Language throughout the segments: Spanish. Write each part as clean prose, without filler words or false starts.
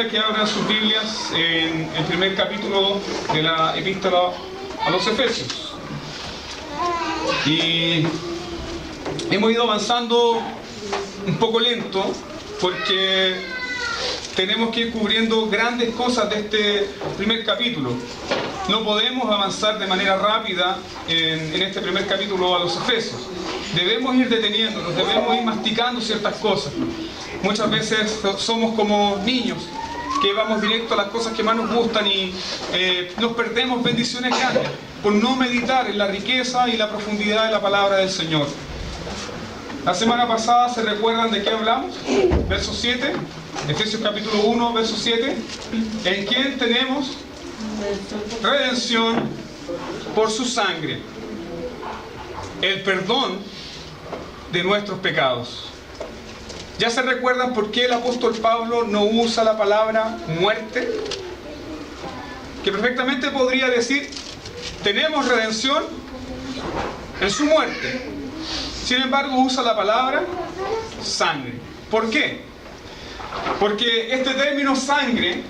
que abran sus Biblias en el primer capítulo de la epístola a los Efesios. Y hemos ido avanzando un poco lento porque tenemos que ir cubriendo grandes cosas de este primer capítulo. No podemos avanzar de manera rápida en este primer capítulo a los Efesios. Debemos ir deteniéndonos, debemos ir masticando ciertas cosas. Muchas veces somos como niños que vamos directo a las cosas que más nos gustan y nos perdemos bendiciones grandes por no meditar en la riqueza y la profundidad de la palabra del Señor. La semana pasada, ¿se recuerdan de qué hablamos? Verso 7, Efesios capítulo 1, verso 7. ¿En quién tenemos redención por su sangre? El perdón de nuestros pecados. ¿Ya se recuerdan por qué el apóstol Pablo no usa la palabra muerte? Que perfectamente podría decir, tenemos redención en su muerte. Sin embargo, usa la palabra sangre. ¿Por qué? Porque este término sangre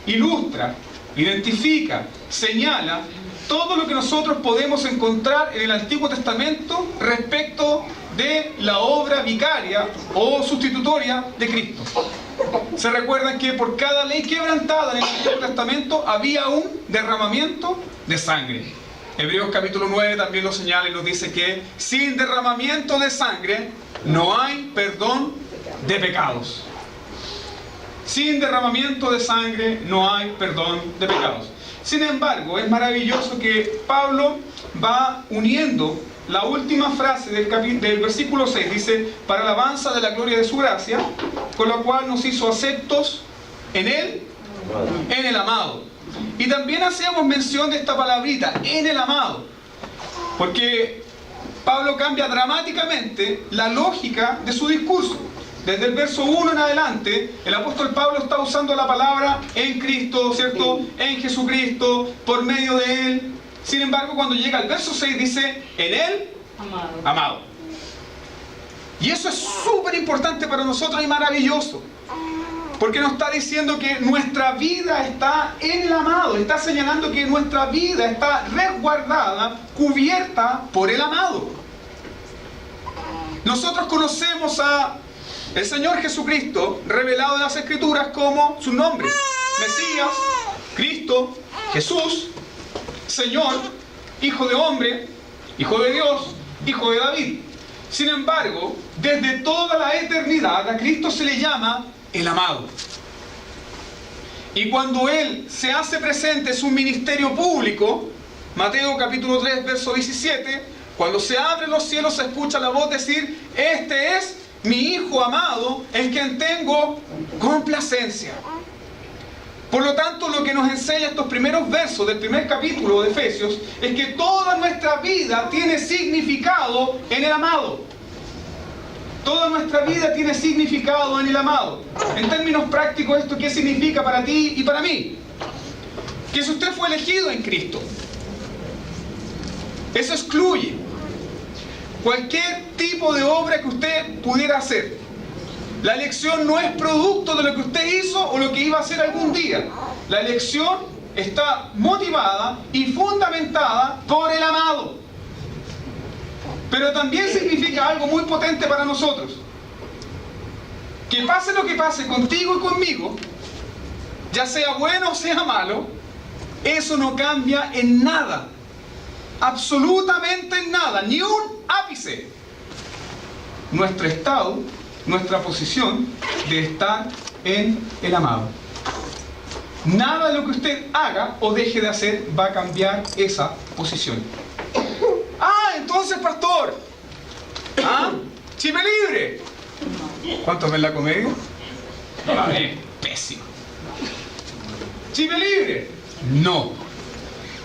ilustra, identifica, señala todo lo que nosotros podemos encontrar en el Antiguo Testamento respecto de la obra vicaria o sustitutoria de Cristo. ¿Se recuerdan que por cada ley quebrantada en el Antiguo Testamento había un derramamiento de sangre? Hebreos capítulo 9 también lo señala y nos dice que sin derramamiento de sangre no hay perdón de pecados. Sin derramamiento de sangre no hay perdón de pecados. Sin embargo, es maravilloso que Pablo va uniendo la última frase del versículo 6, dice, para alabanza de la gloria de su gracia, con la cual nos hizo aceptos en él, en el amado. Y también hacíamos mención de esta palabrita, en el amado, porque Pablo cambia dramáticamente la lógica de su discurso. Desde el verso 1 en adelante, el apóstol Pablo está usando la palabra en Cristo, ¿cierto? En Jesucristo, por medio de Él. Sin embargo, cuando llega al verso 6 dice, en Él, amado. Y eso es súper importante para nosotros y maravilloso. Porque nos está diciendo que nuestra vida está en el amado. Está señalando que nuestra vida está resguardada, cubierta por el amado. Nosotros conocemos a el Señor Jesucristo, revelado en las Escrituras como sus nombres: Mesías, Cristo, Jesús, Señor, Hijo de hombre, Hijo de Dios, Hijo de David. Sin embargo, desde toda la eternidad a Cristo se le llama el amado. Y cuando Él se hace presente en su ministerio público, Mateo capítulo 3, verso 17, cuando se abren los cielos se escucha la voz decir, este es mi Hijo amado, en quien tengo complacencia. Por lo tanto, lo que nos enseña estos primeros versos del primer capítulo de Efesios es que toda nuestra vida tiene significado en el amado. Toda nuestra vida tiene significado en el amado. En términos prácticos, ¿esto qué significa para ti y para mí? Que si usted fue elegido en Cristo, eso excluye cualquier tipo de obra que usted pudiera hacer. La elección no es producto de lo que usted hizo o lo que iba a hacer algún día. La elección está motivada y fundamentada por el amado. Pero también significa algo muy potente para nosotros. Que pase lo que pase contigo y conmigo, ya sea bueno o sea malo, eso no cambia en nada. Absolutamente en nada, ni un ápice. Nuestro estado, nuestra posición de estar en el amado. Nada de lo que usted haga o deje de hacer va a cambiar esa posición. Ah, entonces, pastor, chipe libre. ¿Cuántos ven la comedia? Pésimo. Chipe libre. No.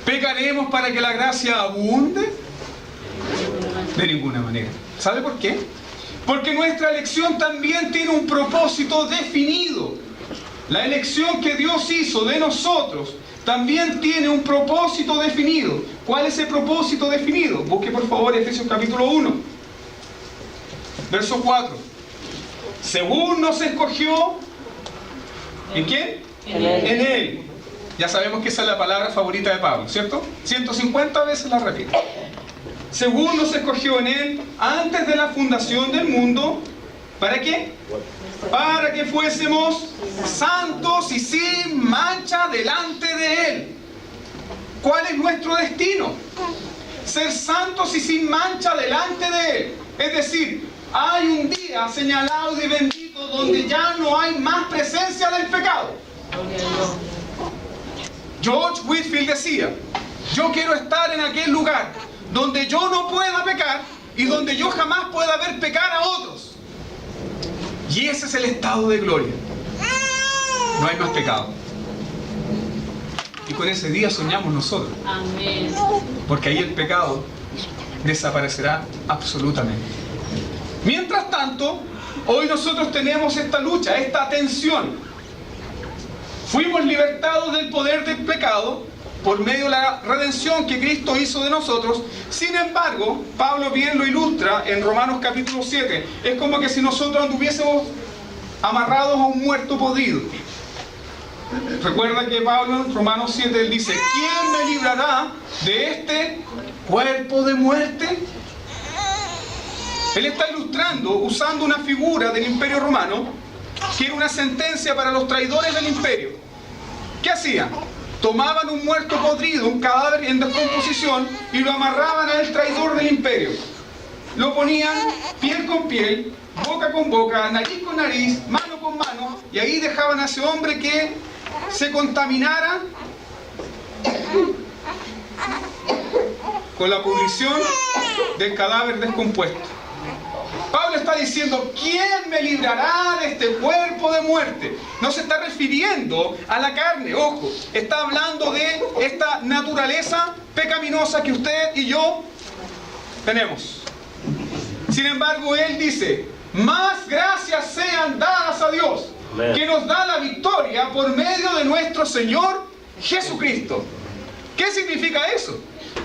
¿Pecaremos para que la gracia abunde? De ninguna manera. ¿Sabe por qué? Porque nuestra elección también tiene un propósito definido. La elección que Dios hizo de nosotros también tiene un propósito definido. ¿Cuál es el propósito definido? Busque por favor Efesios capítulo 1, verso 4. Según nos escogió ¿En quién? En Él. En Él. Ya sabemos que esa es la palabra favorita de Pablo, ¿cierto? 150 veces la repite. Según nos escogió en Él antes de la fundación del mundo, ¿para qué? Para que fuésemos santos y sin mancha delante de Él. ¿Cuál es nuestro destino? Ser santos y sin mancha delante de Él. Es decir, hay un día señalado y bendito donde ya no hay más presencia del pecado. George Whitefield decía: yo quiero estar en aquel lugar donde yo no pueda pecar y donde yo jamás pueda ver pecar a otros. Y ese es el estado de gloria. No hay más pecado. Y con ese día soñamos nosotros. Amén. Porque ahí el pecado desaparecerá absolutamente. Mientras tanto, hoy nosotros tenemos esta lucha, esta tensión. Fuimos libertados del poder del pecado por medio de la redención que Cristo hizo de nosotros. Sin embargo, Pablo bien lo ilustra en Romanos capítulo 7. Es como que si nosotros anduviésemos amarrados a un muerto podrido. Recuerda que Pablo en Romanos 7 él dice: ¿quién me librará de este cuerpo de muerte? Él está ilustrando, usando una figura del Imperio Romano, que era una sentencia para los traidores del imperio. ¿Qué hacían? Tomaban un muerto podrido, un cadáver en descomposición, y lo amarraban al traidor del imperio. Lo ponían piel con piel, boca con boca, nariz con nariz, mano con mano, y ahí dejaban a ese hombre que se contaminara con la pudrición del cadáver descompuesto. Pablo está diciendo: ¿quién me librará de este cuerpo de muerte? No se está refiriendo a la carne, ojo, está hablando de esta naturaleza pecaminosa que usted y yo tenemos. Sin embargo, él dice: más gracias sean dadas a Dios, que nos da la victoria por medio de nuestro Señor Jesucristo. ¿Qué significa eso?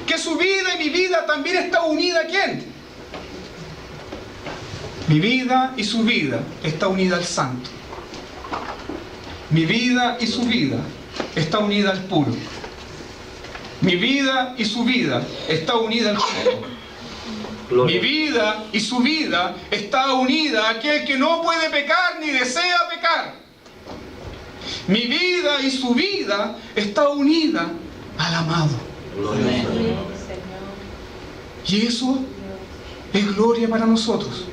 Que su vida y mi vida también está unida ¿a quién? Mi vida y su vida está unida al santo. Mi vida y su vida está unida al puro. Mi vida y su vida está unida al justo. Mi vida y su vida está unida a aquel que no puede pecar ni desea pecar. Mi vida y su vida está unida al amado. Y eso es gloria para nosotros.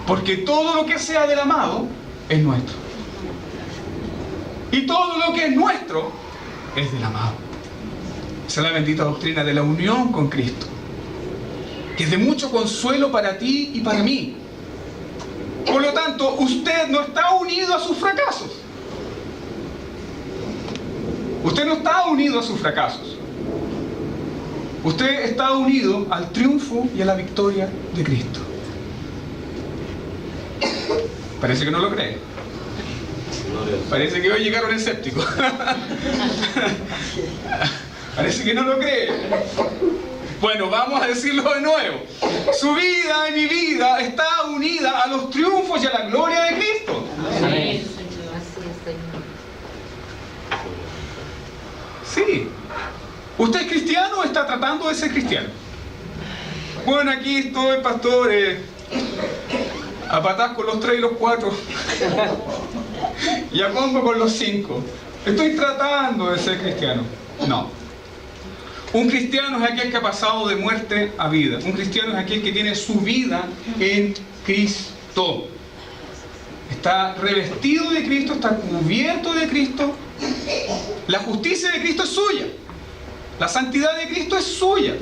Porque todo lo que sea del amado es nuestro. Y todo lo que es nuestro es del amado. Esa es la bendita doctrina de la unión con Cristo, que es de mucho consuelo para ti y para mí. Por lo tanto, usted no está unido a sus fracasos. Usted no está unido a sus fracasos. Usted está unido al triunfo y a la victoria de Cristo. Parece que no lo cree. Parece que hoy llegaron escépticos. Parece que no lo cree. Bueno, vamos a decirlo de nuevo. Su vida y mi vida está unida a los triunfos y a la gloria de Cristo. Amén. Sí. ¿Usted es cristiano o está tratando de ser cristiano? Bueno, aquí estoy, pastor, a patás con los 3 y los 4. Y a combo con los 5. Estoy tratando de ser cristiano. No. Un cristiano es aquel que ha pasado de muerte a vida. Un cristiano es aquel que tiene su vida en Cristo. Está revestido de Cristo, está cubierto de Cristo. La justicia de Cristo es suya. La santidad de Cristo es suya.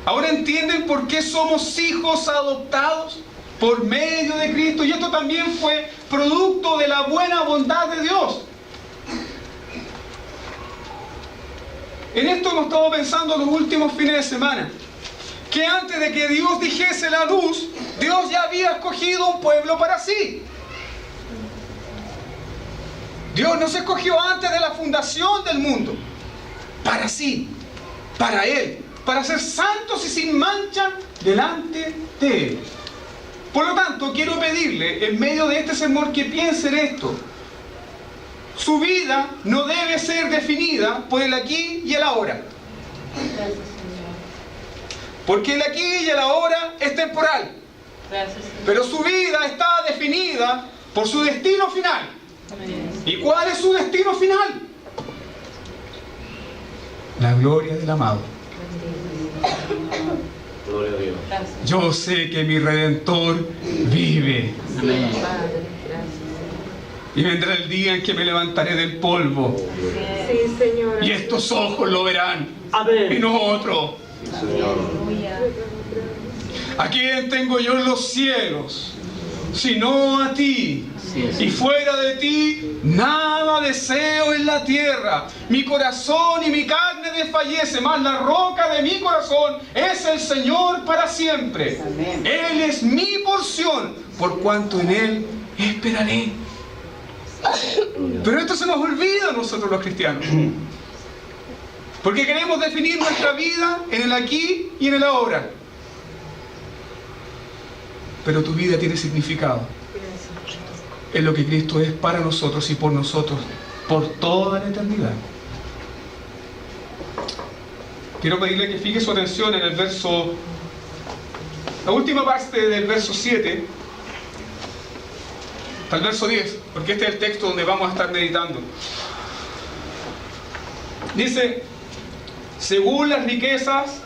Ahora entienden por qué somos hijos adoptados por medio de Cristo. Y esto también fue producto de la buena bondad de Dios. En esto hemos estado pensando los últimos fines de semana. Que antes de que Dios dijese la luz, Dios ya había escogido un pueblo para sí. Dios nos escogió antes de la fundación del mundo. Para sí, para Él, para ser santos y sin mancha delante de Él. Por lo tanto, quiero pedirle, en medio de este sermón, que piense en esto. Su vida no debe ser definida por el aquí y el ahora. Porque el aquí y el ahora es temporal. Pero su vida está definida por su destino final. ¿Y cuál es su destino final? La gloria del amado. Gloria a Dios. Yo sé que mi Redentor vive. Y vendrá el día en que me levantaré del polvo. Sí, Señor. Y estos ojos lo verán. Amén. Y no otro. Sí, Señor. ¿A quién tengo yo en los cielos? Sino a ti. Y fuera de ti, nada deseo en la tierra. Mi corazón y mi carne desfallece, mas la roca de mi corazón es el Señor para siempre. Amén. Él es mi porción, por cuanto en Él esperaré. Pero esto se nos olvida a nosotros los cristianos. Porque queremos definir nuestra vida en el aquí y en el ahora. Pero tu vida tiene significado. Es lo que Cristo es para nosotros y por nosotros, por toda la eternidad. Quiero pedirle que fije su atención en el verso, la última parte del verso 7, hasta el verso 10, porque este es el texto donde vamos a estar meditando. Dice, según las riquezas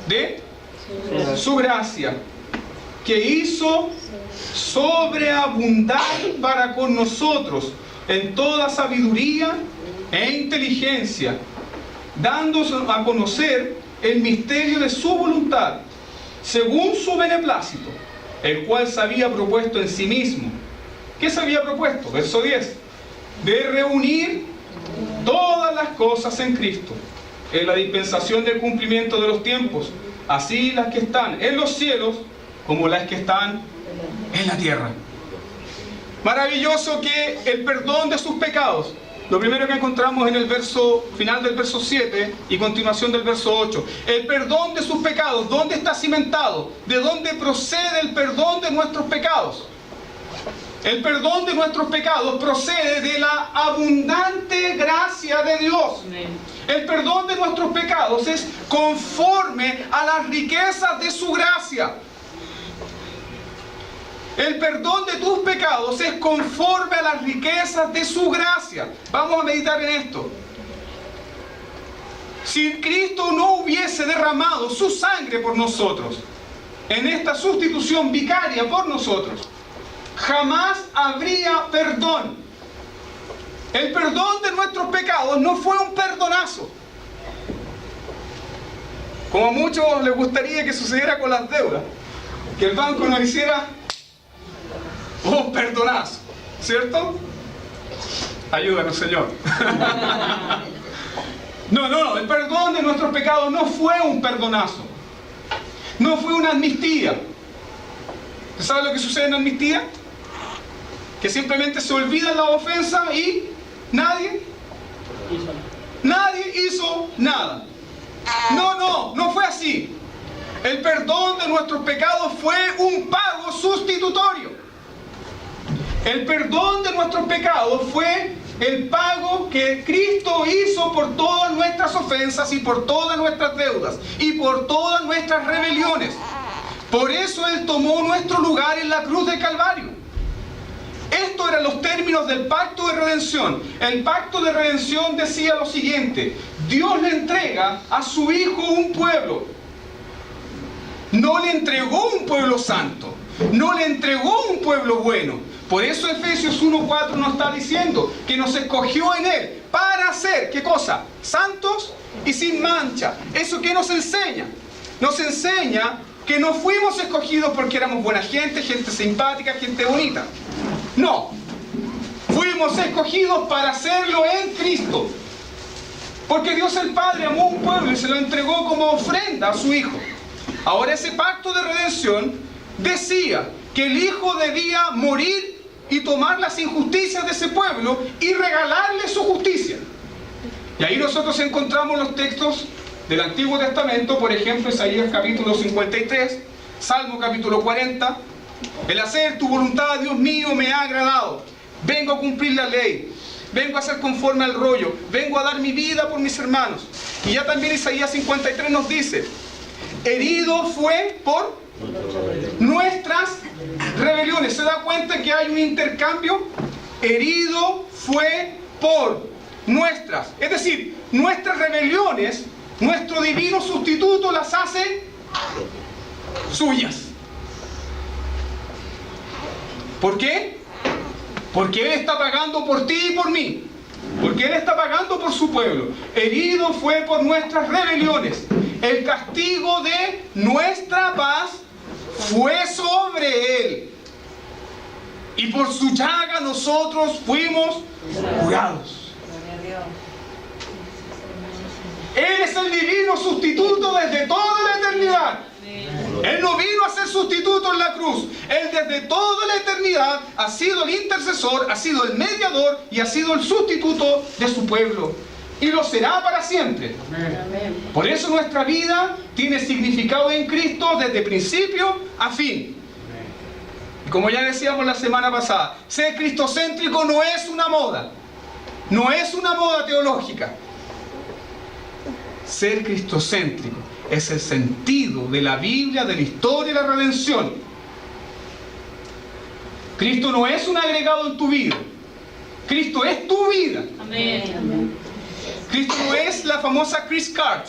de su gracia, que hizo sobreabundar para con nosotros en toda sabiduría e inteligencia, dándonos a conocer el misterio de su voluntad, según su beneplácito, el cual se había propuesto en sí mismo. ¿Qué se había propuesto? Verso 10. De reunir todas las cosas en Cristo, en la dispensación del cumplimiento de los tiempos, así las que están en los cielos como las que están en la tierra. Maravilloso que el perdón de sus pecados, lo primero que encontramos en el verso final del verso 7 y continuación del verso 8, el perdón de sus pecados, ¿dónde está cimentado? ¿De dónde procede el perdón de nuestros pecados? El perdón de nuestros pecados procede de la abundante gracia de Dios. El perdón de nuestros pecados es conforme a las riquezas de su gracia. El perdón de tus pecados es conforme a las riquezas de su gracia. Vamos a meditar en esto. Si Cristo no hubiese derramado su sangre por nosotros, en esta sustitución vicaria por nosotros, jamás habría perdón. El perdón de nuestros pecados no fue un perdonazo, como a muchos les gustaría que sucediera con las deudas, que el banco nos hiciera un perdonazo, ¿cierto? Ayúdanos, Señor. No, el perdón de nuestros pecados no fue un perdonazo, no fue una amnistía. ¿Usted sabe lo que sucede en amnistía? Que simplemente se olvidan la ofensa y nadie hizo nada. No fue así. El perdón de nuestros pecados fue un pago sustitutorio. El perdón de nuestros pecados fue el pago que Cristo hizo por todas nuestras ofensas y por todas nuestras deudas y por todas nuestras rebeliones. Por eso Él tomó nuestro lugar en la cruz de Calvario. Estos eran los términos del pacto de redención. El pacto de redención decía lo siguiente: Dios le entrega a su Hijo un pueblo. No le entregó un pueblo santo, no le entregó un pueblo bueno. Por eso Efesios 1:4 nos está diciendo que nos escogió en Él para ser, ¿qué cosa? Santos y sin mancha. ¿Eso qué nos enseña? Nos enseña que no fuimos escogidos porque éramos buena gente, gente simpática, gente bonita. No, fuimos escogidos para hacerlo en Cristo. Porque Dios el Padre amó a un pueblo y se lo entregó como ofrenda a su Hijo. Ahora ese pacto de redención decía que el Hijo debía morir y tomar las injusticias de ese pueblo y regalarle su justicia. Y ahí nosotros encontramos los textos del Antiguo Testamento, por ejemplo, Isaías capítulo 53, Salmo capítulo 40, el hacer tu voluntad, Dios mío, me ha agradado. Vengo a cumplir la ley. vengo a ser conforme al rollo, vengo a dar mi vida por mis hermanos. Y ya también Isaías 53 nos dice, herido fue por nuestras rebeliones. ¿Se da cuenta que hay un intercambio? Herido fue por nuestras. Es decir, nuestras rebeliones, nuestro divino sustituto las hace suyas. ¿Por qué? Porque Él está pagando por ti y por mí. Porque Él está pagando por su pueblo. Herido fue por nuestras rebeliones. El castigo de nuestra paz fue sobre Él. Y por su llaga nosotros fuimos curados. Él es el divino sustituto desde toda la eternidad. Él no vino a ser sustituto en la cruz. Él desde toda la eternidad ha sido el intercesor, ha sido el mediador y ha sido el sustituto de su pueblo. Y lo será para siempre. Por eso nuestra vida tiene significado en Cristo desde principio a fin. Y como ya decíamos la semana pasada, ser cristocéntrico no es una moda. No es una moda teológica. Ser cristocéntrico es el sentido de la Biblia, de la historia y la redención. Cristo no es un agregado en tu vida. Cristo es tu vida. Amén. Cristo no es la famosa Chris Card,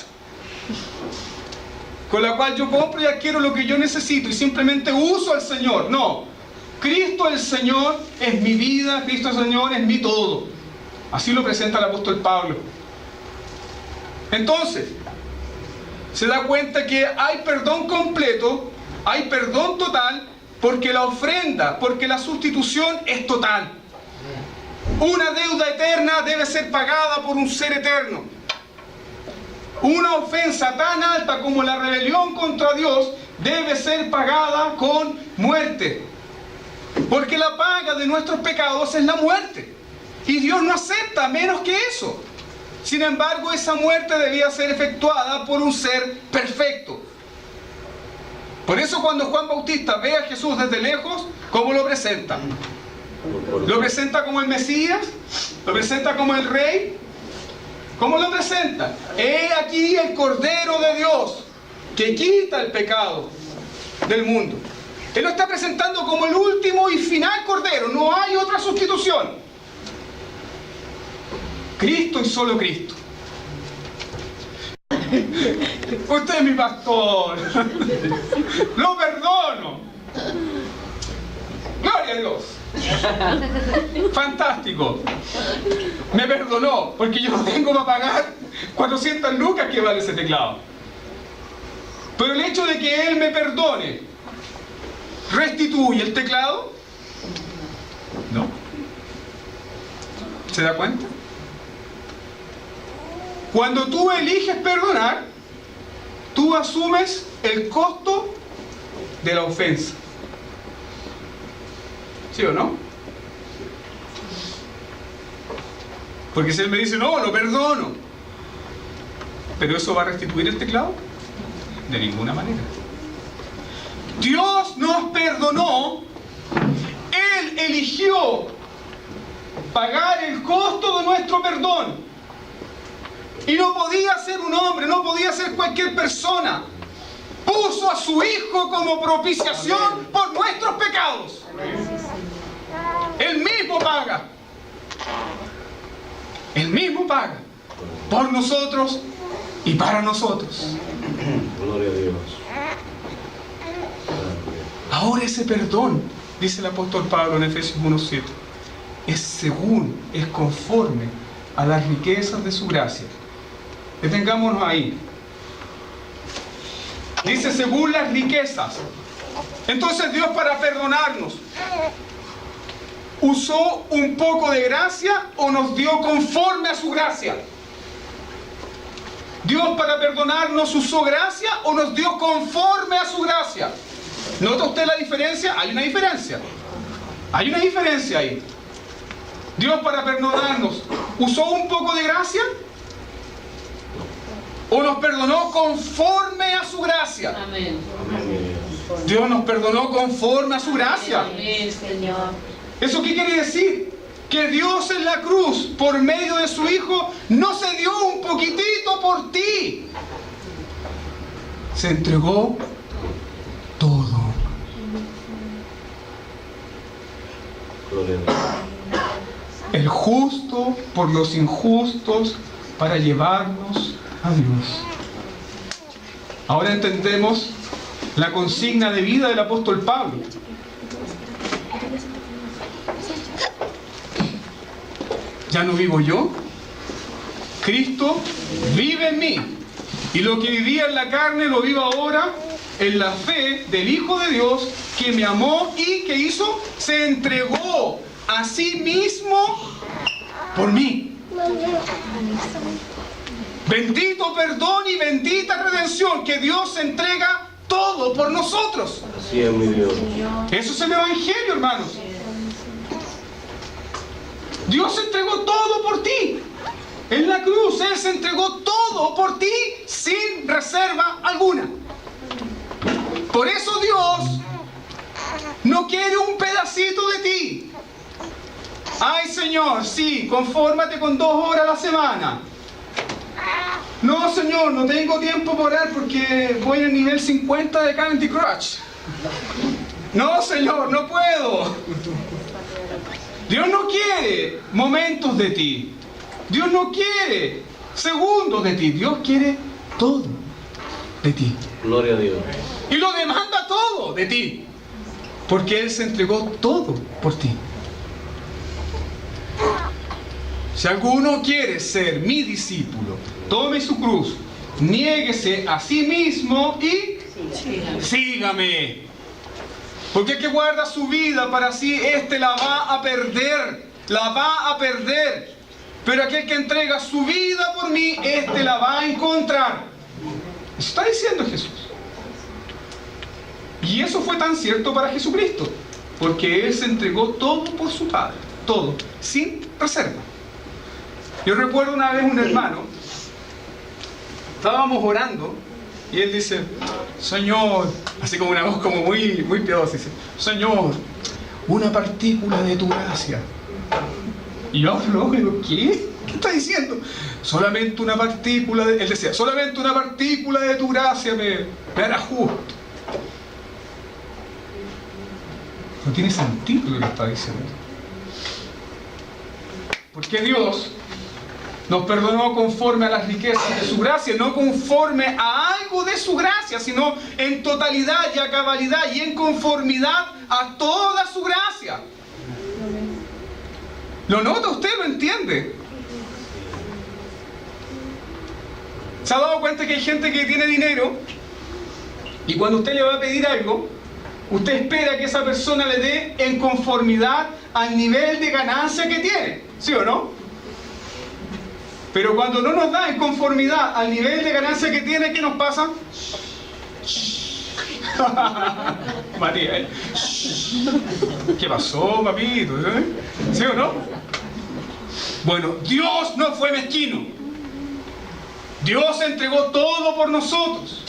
con la cual yo compro y adquiero lo que yo necesito y simplemente uso al Señor. No. Cristo el Señor es mi vida, Cristo el Señor es mi todo. Así lo presenta el apóstol Pablo. Entonces, se da cuenta que hay perdón completo, hay perdón total, porque la ofrenda, porque la sustitución es total. Una deuda eterna debe ser pagada por un ser eterno. Una ofensa tan alta como la rebelión contra Dios debe ser pagada con muerte. Porque la paga de nuestros pecados es la muerte. Y Dios no acepta menos que eso. Sin embargo, esa muerte debía ser efectuada por un ser perfecto. Por eso cuando Juan Bautista ve a Jesús desde lejos, ¿cómo lo presenta? ¿Lo presenta como el Mesías? ¿Lo presenta como el Rey? ¿Cómo lo presenta? He aquí el Cordero de Dios que quita el pecado del mundo. Él lo está presentando como el último y final Cordero. No hay otra sustitución. Cristo y solo Cristo. Usted es mi pastor. Lo perdono. Gloria a Dios. Fantástico. Me perdonó porque yo no tengo para pagar 400 lucas que vale ese teclado. Pero el hecho de que Él me perdone, ¿restituye el teclado? No. ¿Se da cuenta? Cuando tú eliges perdonar, tú asumes el costo de la ofensa. ¿Sí o no? Porque si Él me dice, no, lo perdono, ¿pero eso va a restituir el teclado? De ninguna manera. Dios nos perdonó. Él eligió pagar el costo de nuestro perdón. Y no podía ser un hombre, no podía ser cualquier persona. Puso a su Hijo como propiciación por nuestros pecados. Él mismo paga. Él mismo paga por nosotros y para nosotros. Gloria a Dios. Ahora ese perdón, dice el apóstol Pablo en Efesios 1:7, es conforme a las riquezas de su gracia. Detengámonos ahí. Dice según las riquezas. Entonces Dios, para perdonarnos, ¿usó un poco de gracia o nos dio conforme a su gracia? ¿Dios para perdonarnos usó gracia o nos dio conforme a su gracia? ¿Nota usted la diferencia? Hay una diferencia. Hay una diferencia ahí. ¿Dios para perdonarnos usó un poco de gracia o nos perdonó conforme a su gracia? Amén. Dios nos perdonó conforme a su gracia. Amén, Señor. ¿Eso qué quiere decir? que Dios en la cruz, por medio de su Hijo, no se dio un poquitito por ti. Se entregó todo. El justo por los injustos para llevarnos a Dios. Ahora entendemos la consigna de vida del apóstol Pablo. Ya no vivo yo, Cristo vive en mí. Y lo que vivía en la carne lo vivo ahora en la fe del Hijo de Dios que me amó y que hizo, se entregó a sí mismo por mí. Bendito perdón y bendita redención, que Dios entrega todo por nosotros. Así es, mi Dios. Eso es el Evangelio, hermanos. Dios entregó todo por ti. En la cruz Él se entregó todo por ti sin reserva alguna. Por eso Dios no quiere un pedacito de ti. Ay, Señor, sí, confórmate con 2 horas a la semana. No, Señor, no tengo tiempo para orar porque voy al nivel 50 de Candy Crush. No, Señor, no puedo. Dios no quiere momentos de ti. Dios no quiere segundos de ti. Dios quiere todo de ti. Gloria a Dios. Y lo demanda todo de ti. Porque Él se entregó todo por ti. Si alguno quiere ser mi discípulo, tome su cruz, niéguese a sí mismo y sígame. Porque el que guarda su vida para sí, la va a perder. La va a perder. Pero aquel que entrega su vida por mí, la va a encontrar. Eso está diciendo Jesús. Y eso fue tan cierto para Jesucristo. Porque Él se entregó todo por su Padre. Todo, sin reserva. Yo recuerdo una vez un hermano, estábamos orando y él dice, Señor, así como una voz como muy piadosa, dice, Señor, una partícula de tu gracia. Y yo luego digo, ¿qué? ¿Qué está diciendo? Solamente una partícula de... Él decía, solamente una partícula de tu gracia me hará justo. No tiene sentido lo que está diciendo. Porque Dios nos perdonó conforme a las riquezas de su gracia, no conforme a algo de su gracia, sino en totalidad y a cabalidad y en conformidad a toda su gracia. ¿Lo nota usted? ¿Lo entiende? ¿Se ha dado cuenta que hay gente que tiene dinero y cuando usted le va a pedir algo, usted espera que esa persona le dé en conformidad al nivel de ganancia que tiene? ¿Sí o no? Pero cuando no nos da en conformidad al nivel de ganancia que tiene, ¿qué nos pasa? María, ¿qué pasó, papito? ¿Sí o no? Bueno, Dios no fue mezquino. Dios entregó todo por nosotros.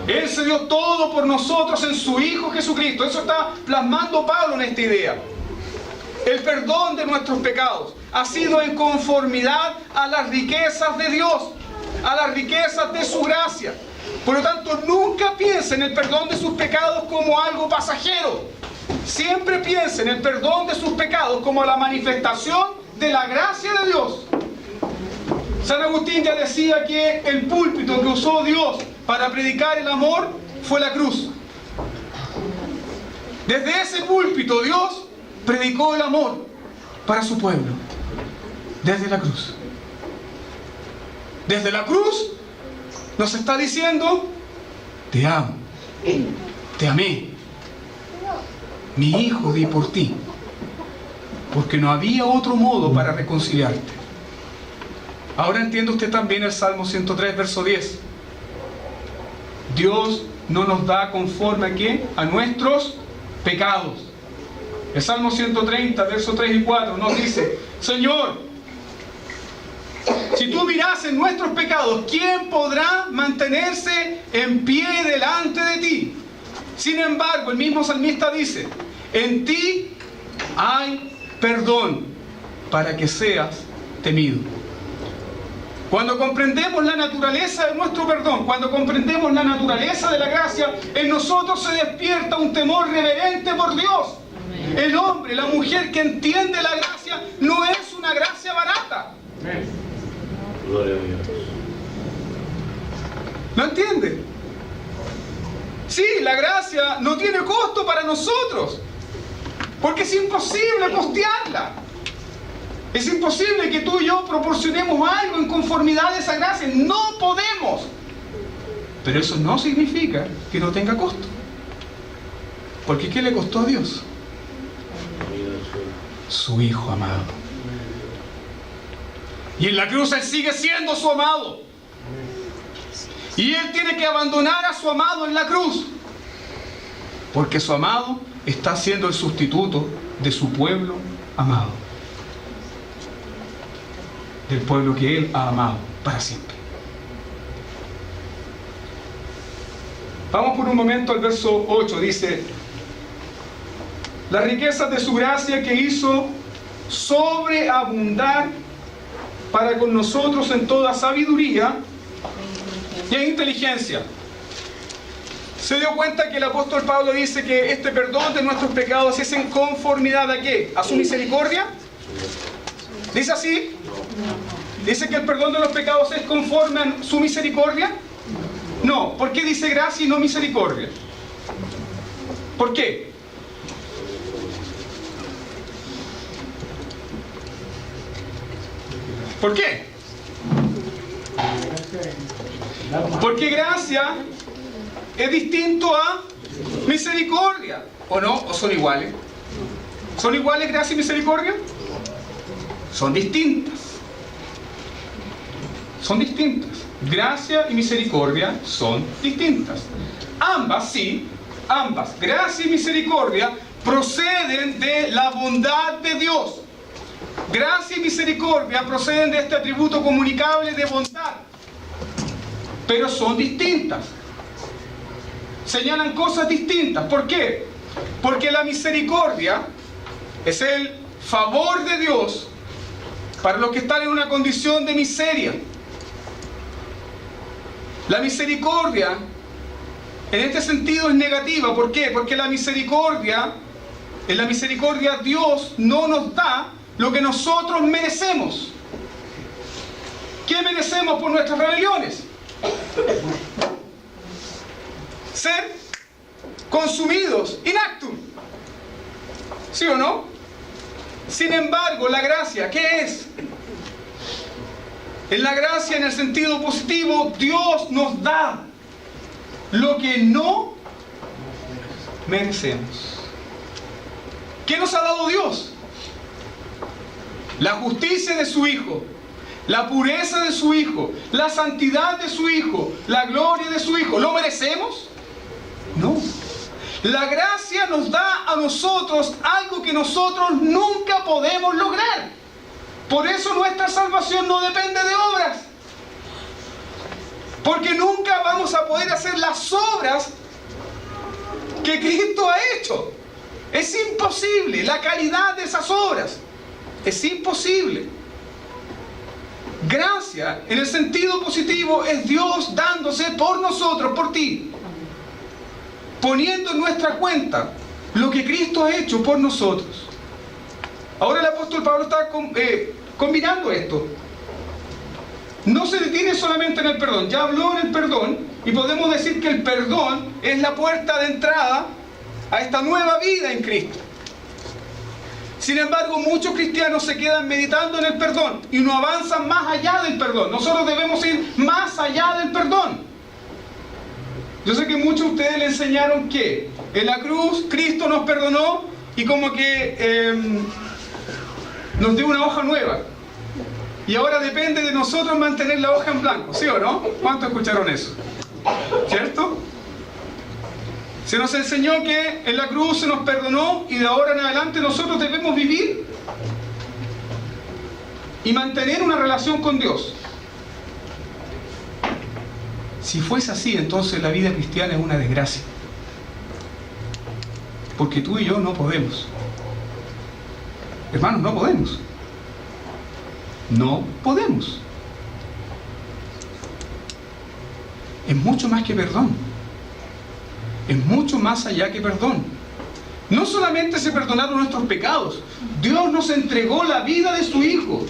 Él se dio todo por nosotros en su Hijo Jesucristo. Eso está plasmando Pablo en esta idea. El perdón de nuestros pecados ha sido en conformidad a las riquezas de Dios, a las riquezas de su gracia. Por lo tanto, nunca piense en el perdón de sus pecados como algo pasajero. Siempre piense en el perdón de sus pecados como la manifestación de la gracia de Dios. San Agustín ya decía que el púlpito que usó Dios para predicar el amor fue la cruz. Desde ese púlpito Dios predicó el amor para su pueblo. Desde la cruz. Desde la cruz nos está diciendo, te amo, te amé, mi hijo di por ti, porque no había otro modo para reconciliarte. Ahora entiende usted también el Salmo 103, verso 10. Dios no nos da conforme a ¿qué? A nuestros pecados. El Salmo 130, versos 3 y 4 nos dice, Señor, si tú mirases nuestros pecados, ¿quién podrá mantenerse en pie delante de ti? Sin embargo, el mismo salmista dice, en ti hay perdón para que seas temido. Cuando comprendemos la naturaleza de nuestro perdón, cuando comprendemos la naturaleza de la gracia, en nosotros se despierta un temor reverente por Dios. Amén. El hombre, la mujer que entiende la gracia, no es una gracia barata. Amén. Gloria a Dios. ¿Lo entiende? Sí, la gracia no tiene costo para nosotros, porque es imposible costearla. Es imposible que tú y yo proporcionemos algo en conformidad a esa gracia. No podemos. Pero eso no significa que no tenga costo. Porque ¿qué le costó a Dios? Su Hijo amado. Y en la cruz Él sigue siendo su amado. Y Él tiene que abandonar a su amado en la cruz. Porque su amado está siendo el sustituto de su pueblo amado. Del pueblo que Él ha amado para siempre. Vamos por un momento al verso 8. Dice: las riquezas de su gracia que hizo sobreabundar para con nosotros en toda sabiduría y en inteligencia. ¿Se dio cuenta que el apóstol Pablo dice que este perdón de nuestros pecados es en conformidad a qué? ¿A su misericordia? ¿Dice así? ¿Dice que el perdón de los pecados es conforme a su misericordia? No. ¿Por qué dice gracia y no misericordia? ¿Por qué? ¿Por qué? Porque gracia es distinto a misericordia. ¿O no? ¿O son iguales? ¿Son iguales gracia y misericordia? Son distintas. Son distintas. Gracia y misericordia son distintas. Ambas, sí, ambas, gracia y misericordia, proceden de la bondad de Dios. Gracia y misericordia proceden de este atributo comunicable de bondad. Pero son distintas. Señalan cosas distintas. ¿Por qué? Porque la misericordia es el favor de Dios para los que están en una condición de miseria. La misericordia, en este sentido, es negativa. ¿Por qué? Porque en la misericordia Dios no nos da lo que nosotros merecemos. ¿Qué merecemos por nuestras rebeliones? Ser consumidos in actum. ¿Sí o no? Sin embargo, la gracia, ¿qué es? En la gracia, en el sentido positivo, Dios nos da lo que no merecemos. ¿Qué nos ha dado Dios? La justicia de su Hijo, la pureza de su Hijo, la santidad de su Hijo, la gloria de su Hijo. ¿Lo merecemos? No. La gracia nos da a nosotros algo que nosotros nunca podemos lograr. Por eso nuestra salvación no depende de obras. Porque nunca vamos a poder hacer las obras que Cristo ha hecho. Es imposible. La calidad de esas obras es imposible. Gracia, en el sentido positivo, es Dios dándose por nosotros, por ti, poniendo en nuestra cuenta lo que Cristo ha hecho por nosotros. Ahora el apóstol Pablo está combinando esto. No se detiene solamente en el perdón. Ya habló en el perdón y podemos decir que el perdón es la puerta de entrada a esta nueva vida en Cristo. Sin embargo, muchos cristianos se quedan meditando en el perdón y no avanzan más allá del perdón. Nosotros debemos ir más allá del perdón. Yo sé que muchos de ustedes le enseñaron que en la cruz Cristo nos perdonó y como que nos dio una hoja nueva. Y ahora depende de nosotros mantener la hoja en blanco, ¿sí o no? ¿Cuántos escucharon eso? ¿Cierto? Se nos enseñó que en la cruz se nos perdonó y de ahora en adelante nosotros debemos vivir y mantener una relación con Dios. Si fuese así, entonces la vida cristiana es una desgracia. Porque tú y yo no podemos. Hermanos, no podemos. No podemos. Es mucho más que perdón. Es mucho más allá que perdón. No solamente se perdonaron nuestros pecados, Dios nos entregó la vida de su Hijo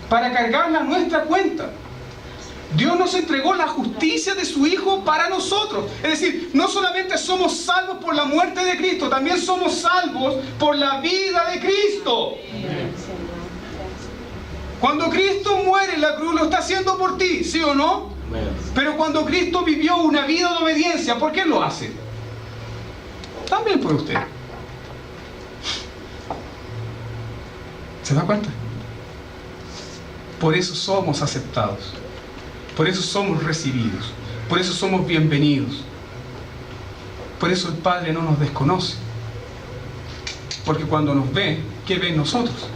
para cargarla a nuestra cuenta. Dios nos entregó la justicia de su Hijo para nosotros. Es decir, no solamente somos salvos por la muerte de Cristo, también somos salvos por la vida de Cristo. Cuando Cristo muere en la cruz, lo está haciendo por ti, ¿sí o no? Pero cuando Cristo vivió una vida de obediencia, ¿por qué lo hace? También por usted. ¿Se da cuenta? Por eso somos aceptados. Por eso somos recibidos. Por eso somos bienvenidos. Por eso el Padre no nos desconoce. Porque cuando nos ve, ¿qué ve en nosotros?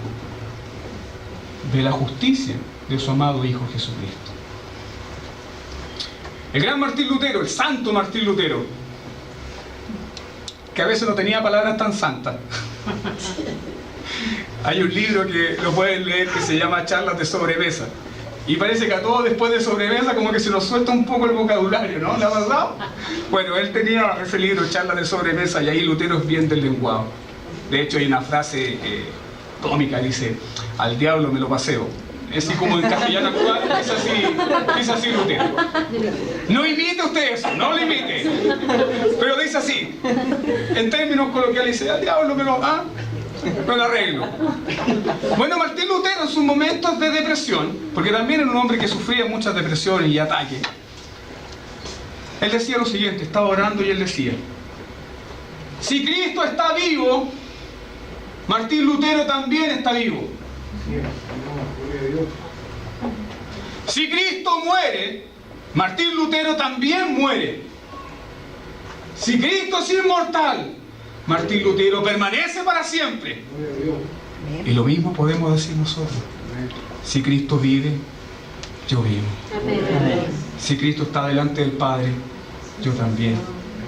Ve la justicia de su amado Hijo Jesucristo. El gran Martín Lutero, el santo Martín Lutero, que a veces no tenía palabras tan santas. Hay un libro que lo pueden leer que se llama Charlas de Sobremesa. Y parece que a todos después de sobremesa como que se nos suelta un poco el vocabulario, ¿no? ¿Le ha pasado? Bueno, él tenía ese libro, Charlas de Sobremesa, y ahí Lutero es bien deslenguado. De hecho hay una frase cómica, dice, al diablo me lo paseo. Es así como en castellano actual, es así Lutero. No imite usted eso, no lo imite. Pero dice así, en términos coloquiales, dice, al diablo me lo arreglo. Bueno, Martín Lutero en sus momentos de depresión, porque también era un hombre que sufría muchas depresiones y ataques, él decía lo siguiente, estaba orando y él decía, si Cristo está vivo, Martín Lutero también está vivo. Si Cristo muere, Martín Lutero también muere. Si Cristo es inmortal, Martín Lutero permanece para siempre. Y lo mismo podemos decir nosotros. Si Cristo vive, yo vivo. Si Cristo está delante del Padre, yo también.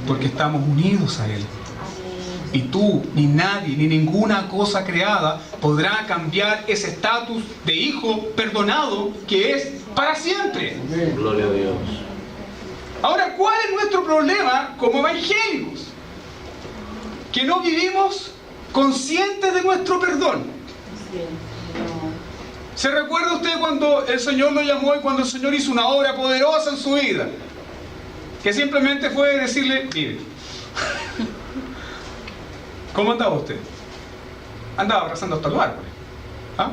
Porque estamos unidos a Él. Y tú, ni nadie, ni ninguna cosa creada podrá cambiar ese estatus de hijo perdonado que es para siempre. Gloria a Dios. Ahora, ¿cuál es nuestro problema como evangélicos? Que no vivimos conscientes de nuestro perdón. ¿Se recuerda usted cuando el Señor lo llamó y cuando el Señor hizo una obra poderosa en su vida? Que simplemente fue decirle, mire, ¿cómo andaba usted? Andaba abrazando hasta los árboles. ¿Ah?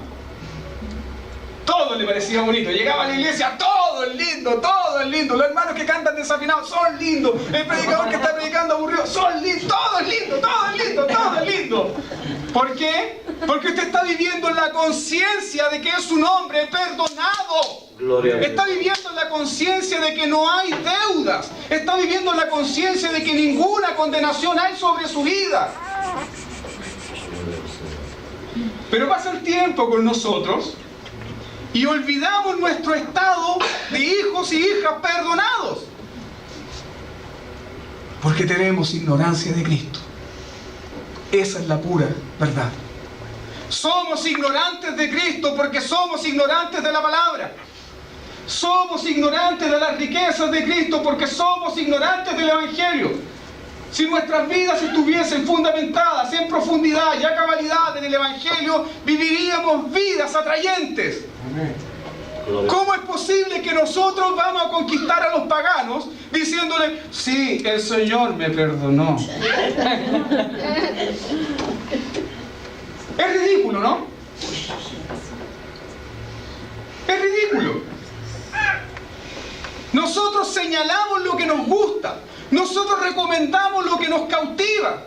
Todo le parecía bonito. Llegaba a la iglesia, todo es lindo, todo es lindo. Los hermanos que cantan desafinados son lindos. El predicador que está predicando aburrido son lindos. Todo es lindo, todo es lindo, todo es lindo. ¿Por qué? Porque usted está viviendo en la conciencia de que es un hombre perdonado. Gloria a Dios. Está viviendo en la conciencia de que no hay deudas. Está viviendo en la conciencia de que ninguna condenación hay sobre su vida. Pero pasa el tiempo con nosotros y olvidamos nuestro estado de hijos y hijas perdonados. Porque tenemos ignorancia de Cristo. Esa es la pura verdad. Somos ignorantes de Cristo porque somos ignorantes de la palabra. Somos ignorantes de las riquezas de Cristo porque somos ignorantes del Evangelio. Si nuestras vidas estuviesen fundamentadas en profundidad y a cabalidad en el Evangelio, viviríamos vidas atrayentes. ¿Cómo es posible que nosotros vamos a conquistar a los paganos diciéndole, sí, el Señor me perdonó? Es ridículo, ¿no? Es ridículo. Nosotros señalamos lo que nos gusta. Nosotros recomendamos lo que nos cautiva.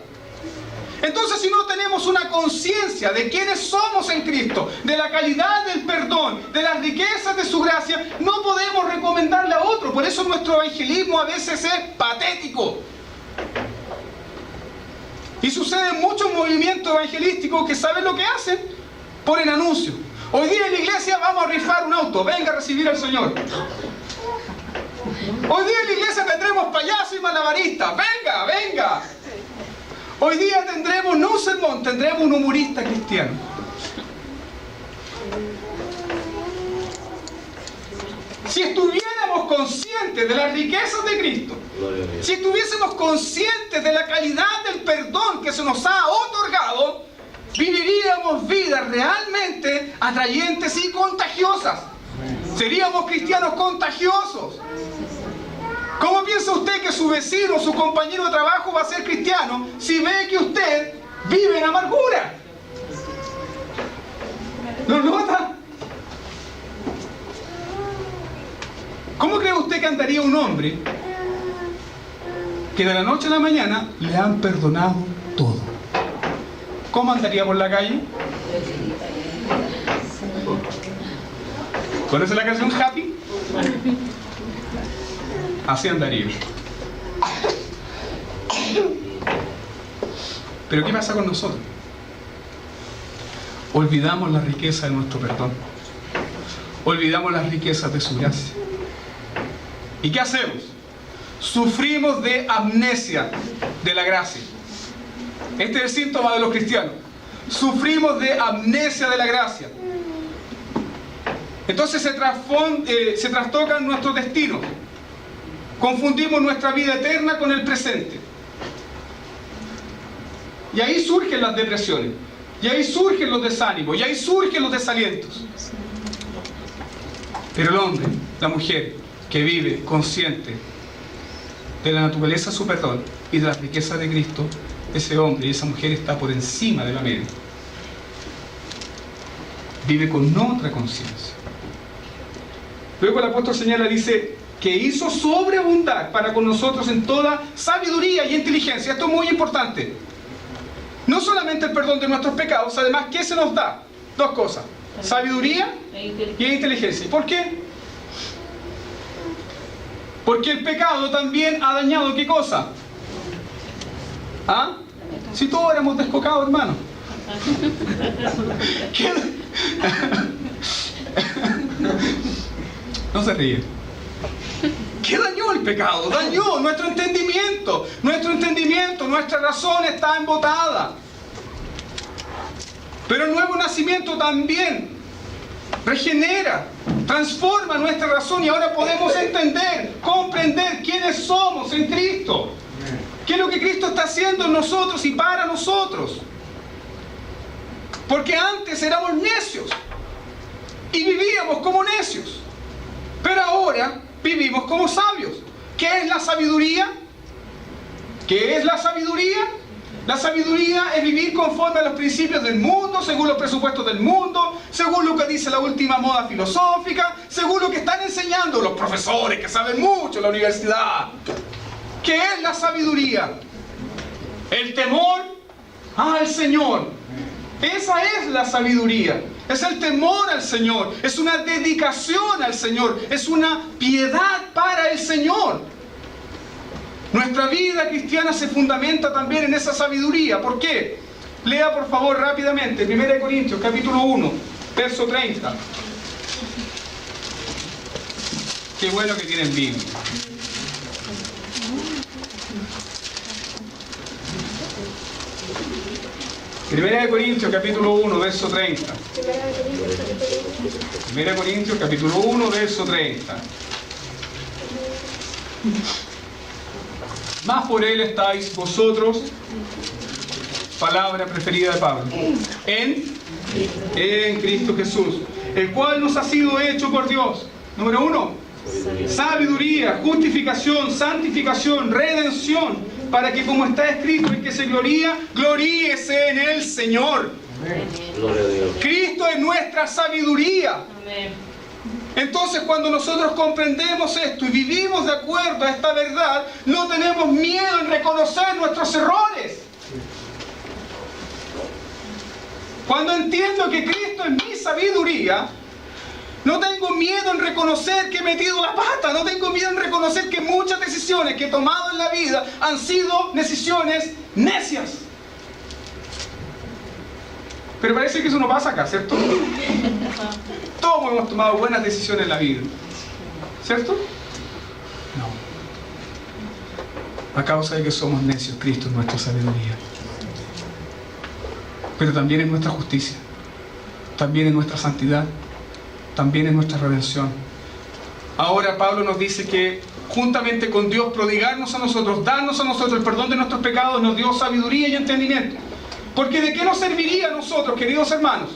Entonces, si no tenemos una conciencia de quiénes somos en Cristo, de la calidad del perdón, de las riquezas de su gracia, no podemos recomendarle a otro. Por eso nuestro evangelismo a veces es patético. Y sucede en muchos movimientos evangelísticos que ¿saben lo que hacen? Ponen anuncios. Hoy día en la iglesia vamos a rifar un auto, venga a recibir al Señor. Hoy día en la iglesia tendremos payasos y malabaristas, venga, venga. Hoy día tendremos no un sermón, tendremos un humorista cristiano. Si estuviéramos conscientes de las riquezas de Cristo, si estuviésemos conscientes de la calidad del perdón que se nos ha otorgado, viviríamos vidas realmente atrayentes y contagiosas. Seríamos cristianos contagiosos. ¿Cómo piensa usted que su vecino, su compañero de trabajo va a ser cristiano si ve que usted vive en amargura? ¿Lo nota? ¿Cómo cree usted que andaría un hombre que de la noche a la mañana le han perdonado todo? ¿Cómo andaría por la calle? ¿Conoce la canción Happy? Así andaría. Pero ¿qué pasa con nosotros? Olvidamos la riqueza de nuestro perdón. Olvidamos las riquezas de su gracia. ¿Y qué hacemos? Sufrimos de amnesia de la gracia. Este es el síntoma de los cristianos. Sufrimos de amnesia de la gracia. Entonces se trastocan nuestros destinos. Confundimos nuestra vida eterna con el presente. Y ahí surgen las depresiones. Y ahí surgen los desánimos. Y ahí surgen los desalientos. Pero el hombre, la mujer, que vive consciente de la naturaleza de su perdón y de la riqueza de Cristo, ese hombre y esa mujer está por encima de la media. Vive con otra conciencia. Luego el apóstol señala, dice, que hizo sobreabundar para con nosotros en toda sabiduría y inteligencia. Esto es muy importante. No solamente el perdón de nuestros pecados, además, ¿qué se nos da? Dos cosas: sabiduría y inteligencia. ¿Y por qué? Porque el pecado también ha dañado ¿qué cosa? ¿Ah? Si todos éramos descocados, hermano. ¿Qué? No se ríe. ¿Qué dañó el pecado? Dañó nuestro entendimiento. Nuestra razón está embotada. Pero el nuevo nacimiento también regenera, transforma nuestra razón y ahora podemos entender, comprender quiénes somos en Cristo. ¿Qué es lo que Cristo está haciendo en nosotros y para nosotros? Porque antes éramos necios y vivíamos como necios. Pero ahora vivimos como sabios. ¿Qué es la sabiduría? ¿Qué es la sabiduría? La sabiduría es vivir conforme a los principios del mundo, según los presupuestos del mundo, según lo que dice la última moda filosófica, según lo que están enseñando los profesores que saben mucho en la universidad. ¿Qué es la sabiduría? El temor al Señor. Esa es la sabiduría. Es el temor al Señor. Es una dedicación al Señor. Es una piedad para el Señor. Nuestra vida cristiana se fundamenta también en esa sabiduría. ¿Por qué? Lea por favor rápidamente 1 Corintios capítulo 1, verso 30. Qué bueno que tienen Biblia. Primera de Corintios capítulo 1, verso 30. Primera de Corintios capítulo 1, verso 30. Más por él estáis vosotros, palabra preferida de Pablo, en Cristo Jesús, el cual nos ha sido hecho por Dios. Número 1, sabiduría, justificación, santificación, redención, para que como está escrito, el que se gloría, gloríese en el Señor. Gloria a Dios. Cristo es nuestra sabiduría. Amén. Entonces, cuando nosotros comprendemos esto y vivimos de acuerdo a esta verdad, no tenemos miedo en reconocer nuestros errores. Cuando entiendo que Cristo es mi sabiduría, no tengo miedo en reconocer que he metido la pata, no tengo miedo en reconocer que muchas decisiones que he tomado en la vida han sido decisiones necias. Pero parece que eso no pasa acá, ¿cierto? Todos hemos tomado buenas decisiones en la vida, ¿cierto? No. A causa de que somos necios, Cristo es nuestra sabiduría. pero también es nuestra justicia, también es nuestra santidad, también es nuestra redención. Ahora Pablo nos dice que juntamente con Dios prodigarnos a nosotros, darnos a nosotros el perdón de nuestros pecados, nos dio sabiduría y entendimiento. Porque ¿de qué nos serviría a nosotros, queridos hermanos,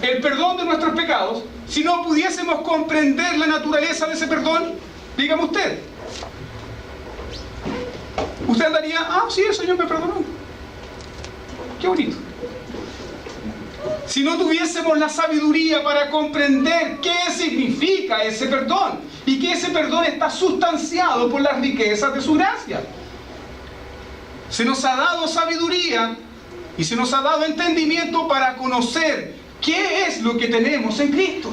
el perdón de nuestros pecados si no pudiésemos comprender la naturaleza de ese perdón? Dígame usted. Usted andaría, sí, el Señor me perdonó. Qué bonito. Si no tuviésemos la sabiduría para comprender qué significa ese perdón y que ese perdón está sustanciado por las riquezas de su gracia. Se nos ha dado sabiduría y se nos ha dado entendimiento para conocer qué es lo que tenemos en Cristo.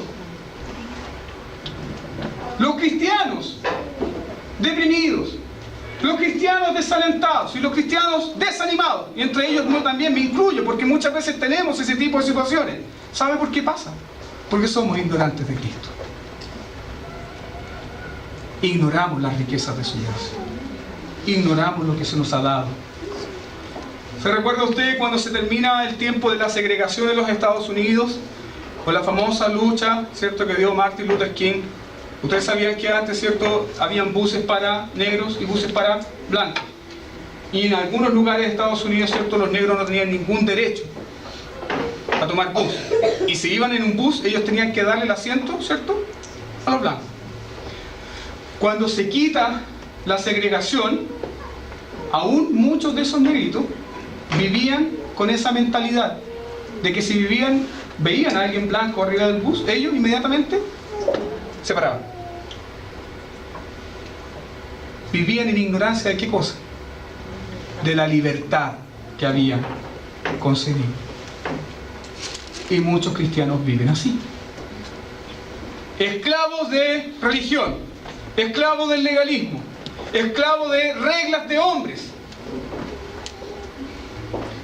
Los cristianos deprimidos, los cristianos desalentados y los cristianos desanimados, y entre ellos yo también me incluyo, porque muchas veces tenemos ese tipo de situaciones. ¿Sabe por qué pasa? Porque somos ignorantes de Cristo. Ignoramos las riquezas de su gracia. Ignoramos lo que se nos ha dado. ¿Se recuerda usted cuando se termina el tiempo de la segregación en los Estados Unidos? Con la famosa lucha, ¿cierto?, que dio Martin Luther King. Ustedes sabían que antes, ¿cierto?, habían buses para negros y buses para blancos. Y en algunos lugares de Estados Unidos, ¿cierto?, los negros no tenían ningún derecho a tomar bus. Y si iban en un bus, ellos tenían que darle el asiento, ¿cierto?, a los blancos. Cuando se quita la segregación, aún muchos de esos negritos vivían con esa mentalidad de que si veían a alguien blanco arriba del bus, ellos inmediatamente se paraban. Vivían en ignorancia de qué cosa, de la libertad que habían concedido. Y muchos cristianos viven así, esclavos de religión, esclavos del legalismo, esclavos de reglas de hombres.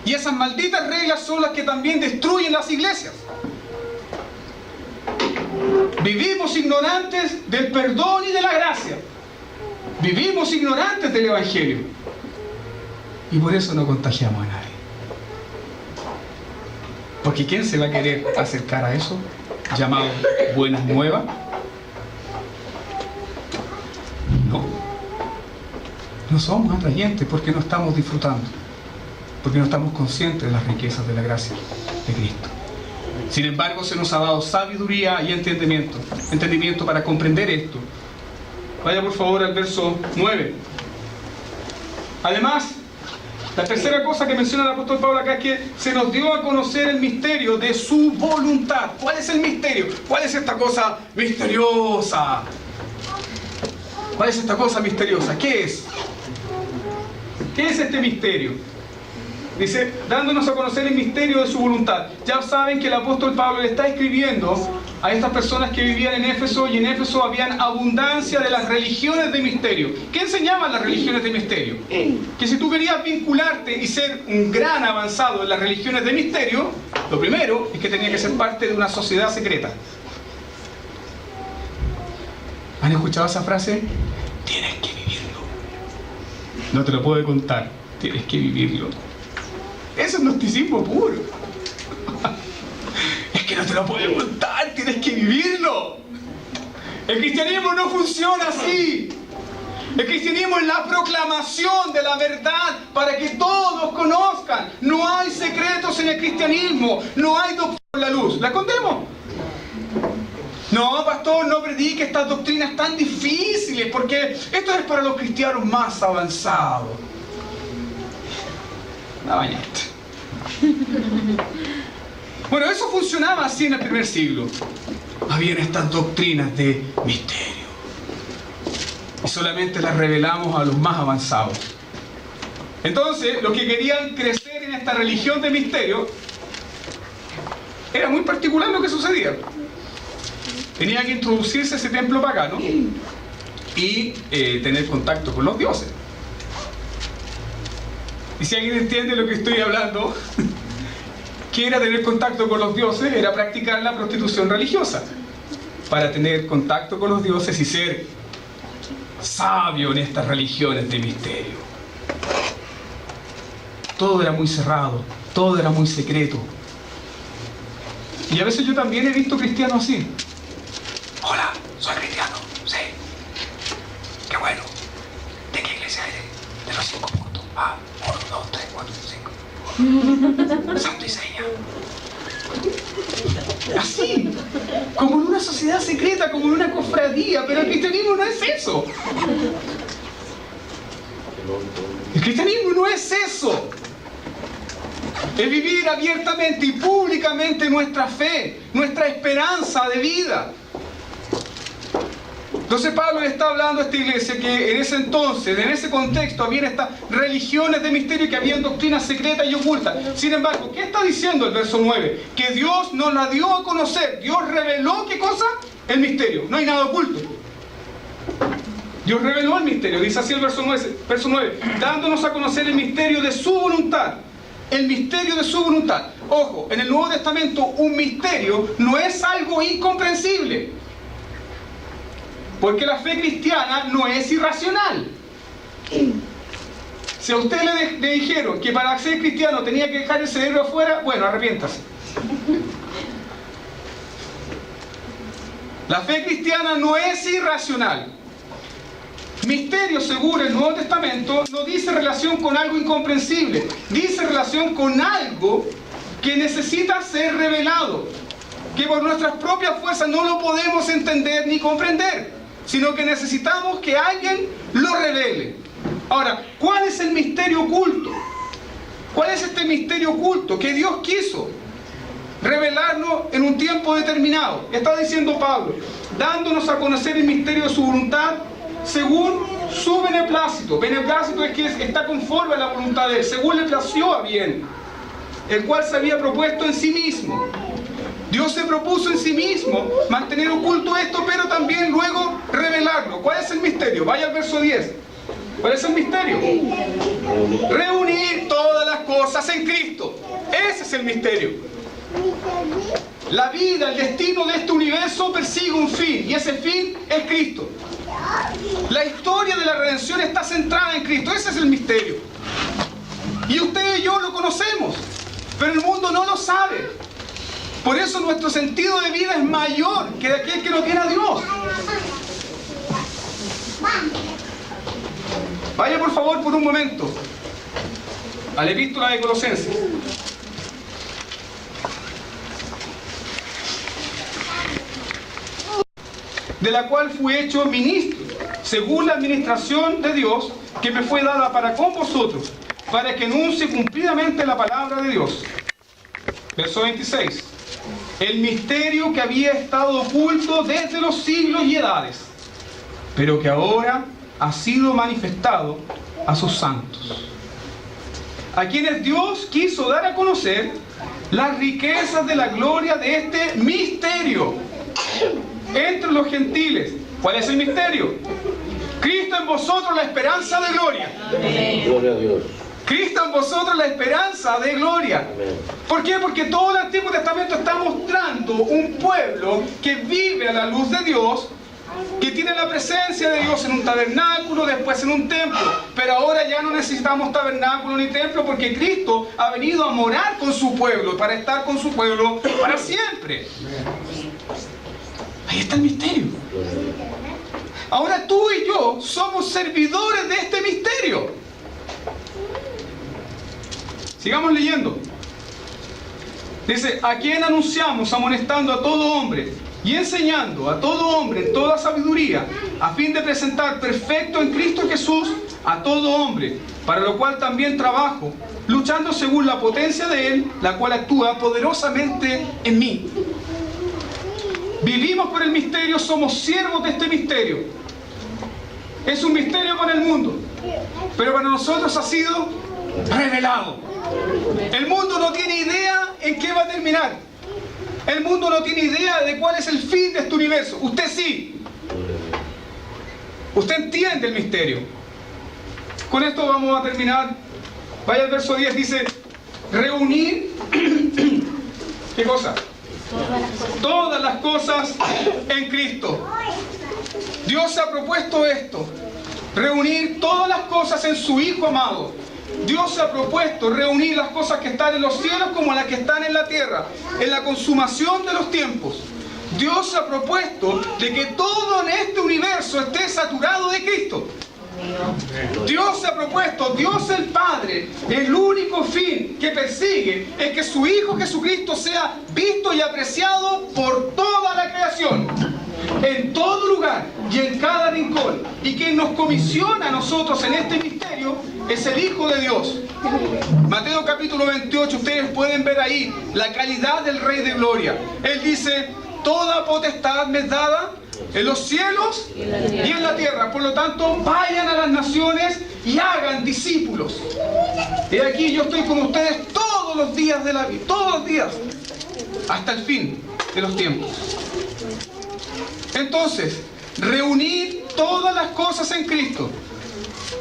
Y esas malditas reglas son las que también destruyen las iglesias. Vivimos ignorantes del perdón y de la gracia. Vivimos ignorantes del Evangelio. Y por eso no contagiamos a nadie. Porque ¿quién se va a querer acercar a eso llamado buenas nuevas? No somos atrayentes porque no estamos disfrutando, porque no estamos conscientes de las riquezas de la gracia de Cristo. Sin embargo, se nos ha dado sabiduría y entendimiento para comprender esto. Vaya por favor al verso 9. Además, la tercera cosa que menciona el apóstol Pablo acá es que se nos dio a conocer el misterio de su voluntad. ¿Cuál es el misterio? ¿Cuál es esta cosa misteriosa? ¿Cuál es esta cosa misteriosa? ¿Qué es? ¿Qué es este misterio? Dice, dándonos a conocer el misterio de su voluntad. Ya saben que el apóstol Pablo le está escribiendo a estas personas que vivían en Éfeso, y en Éfeso habían abundancia de las religiones de misterio. ¿Qué enseñaban las religiones de misterio? Que si tú querías vincularte y ser un gran avanzado en las religiones de misterio, lo primero es que tenía que ser parte de una sociedad secreta. ¿Han escuchado esa frase? Tienes que vivirlo. No te lo puedo contar, tienes que vivirlo. Eso es gnosticismo puro. Es que no te lo puedo contar, tienes que vivirlo. El cristianismo no funciona así. El cristianismo es la proclamación de la verdad para que todos conozcan. No hay secretos en el cristianismo, no hay doctrina por la luz. ¿La escondemos? No, pastor, no predique estas doctrinas tan difíciles, porque esto es para los cristianos más avanzados. La bañaste. Bueno, eso funcionaba así en el primer siglo. Habían estas doctrinas de misterio. Y solamente las revelamos a los más avanzados. Entonces, los que querían crecer en esta religión de misterio, era muy particular lo que sucedía. Tenía que introducirse ese templo pagano y tener contacto con los dioses. Y si alguien entiende lo que estoy hablando, ¿qué era tener contacto con los dioses? Era practicar la prostitución religiosa. Para tener contacto con los dioses y ser sabio en estas religiones de misterio. todo era muy cerrado, todo era muy secreto. Y a veces yo también he visto cristianos así. Hola, soy cristiano, sí. Qué bueno. ¿De qué iglesia eres? De los 5 puntos. 1, 2, 3, 4, 5. Santo y seña. Así, como en una sociedad secreta, como en una cofradía, pero el cristianismo no es eso. El cristianismo no es eso. Es vivir abiertamente y públicamente nuestra fe, nuestra esperanza de vida. Entonces Pablo le está hablando a esta iglesia que en ese entonces, en ese contexto, habían estas religiones de misterio, que habían doctrinas secretas y ocultas. Sin embargo, ¿qué está diciendo el verso 9? Que Dios nos la dio a conocer. Dios reveló, ¿qué cosa? El misterio. No hay nada oculto. Dios reveló el misterio. Dice así el verso 9, dándonos a conocer el misterio de su voluntad. El misterio de su voluntad. Ojo, en el Nuevo Testamento un misterio no es algo incomprensible. Porque la fe cristiana no es irracional. Si a usted le dijeron que para ser cristiano tenía que dejar el cerebro afuera, bueno, arrepiéntase. La fe cristiana no es irracional. Misterio, según el Nuevo Testamento, no dice relación con algo incomprensible. Dice relación con algo que necesita ser revelado. Que por nuestras propias fuerzas no lo podemos entender ni comprender, sino que necesitamos que alguien lo revele. Ahora, ¿cuál es el misterio oculto? ¿Cuál es este misterio oculto que Dios quiso revelarnos en un tiempo determinado? Está diciendo Pablo, dándonos a conocer el misterio de su voluntad según su beneplácito. Beneplácito es que está conforme a la voluntad de Él, según le plació a bien, el cual se había propuesto en sí mismo. Dios se propuso en sí mismo mantener oculto esto, pero también luego revelarlo. ¿Cuál es el misterio? Vaya al verso 10. ¿Cuál es el misterio? Reunir todas las cosas en Cristo. Ese es el misterio. La vida, el destino de este universo persigue un fin, y ese fin es Cristo. La historia de la redención está centrada en Cristo. Ese es el misterio. Y usted y yo lo conocemos, pero el mundo no lo sabe. Por eso nuestro sentido de vida es mayor que de aquel que no tiene a Dios. Vaya por favor por un momento a la epístola de Colosenses. De la cual fui hecho ministro, según la administración de Dios que me fue dada para con vosotros, para que anuncie cumplidamente la palabra de Dios. Verso 26. El misterio que había estado oculto desde los siglos y edades, pero que ahora ha sido manifestado a sus santos, a quienes Dios quiso dar a conocer las riquezas de la gloria de este misterio entre los gentiles. ¿Cuál es el misterio? Cristo en vosotros, la esperanza de gloria. Amén. Gloria a Dios. Cristo en vosotros, la esperanza de gloria. Amén. ¿Por qué? Porque todo el Antiguo Testamento está mostrando un pueblo que vive a la luz de Dios, que tiene la presencia de Dios en un tabernáculo, después en un templo. Pero ahora ya no necesitamos tabernáculo ni templo, porque Cristo ha venido a morar con su pueblo, para estar con su pueblo para siempre. Ahí está el misterio. Ahora tú y yo somos servidores de este misterio. Sigamos leyendo. Dice, a quien anunciamos amonestando a todo hombre y enseñando a todo hombre en toda sabiduría, a fin de presentar perfecto en Cristo Jesús a todo hombre, para lo cual también trabajo, luchando según la potencia de Él, la cual actúa poderosamente en mí. Vivimos por el misterio, somos siervos de este misterio. Es un misterio para el mundo, pero para nosotros ha sido revelado. El mundo no tiene idea en qué va a terminar. El mundo no tiene idea de cuál es el fin de este universo. Usted sí. Usted entiende el misterio. Con esto vamos a terminar. Vaya al verso 10, dice, reunir, ¿qué cosa? Todas las cosas en Cristo. Dios ha propuesto esto, reunir todas las cosas en su Hijo amado, Dios se ha propuesto reunir las cosas que están en los cielos como las que están en la tierra, en la consumación de los tiempos. Dios se ha propuesto de que todo en este universo esté saturado de Cristo. Dios se ha propuesto, Dios el Padre, el único fin que persigue es que su Hijo Jesucristo sea visto y apreciado por toda la creación, en todo lugar y en cada rincón. Y quien nos comisiona a nosotros en este misterio es el Hijo de Dios. Mateo capítulo 28, ustedes pueden ver ahí la calidad del Rey de Gloria. Él dice: toda potestad me es dada en los cielos y en la tierra. Por lo tanto, vayan a las naciones y hagan discípulos. Y aquí yo estoy con ustedes todos los días de la vida, todos los días, hasta el fin de los tiempos. Entonces, reunir todas las cosas en Cristo.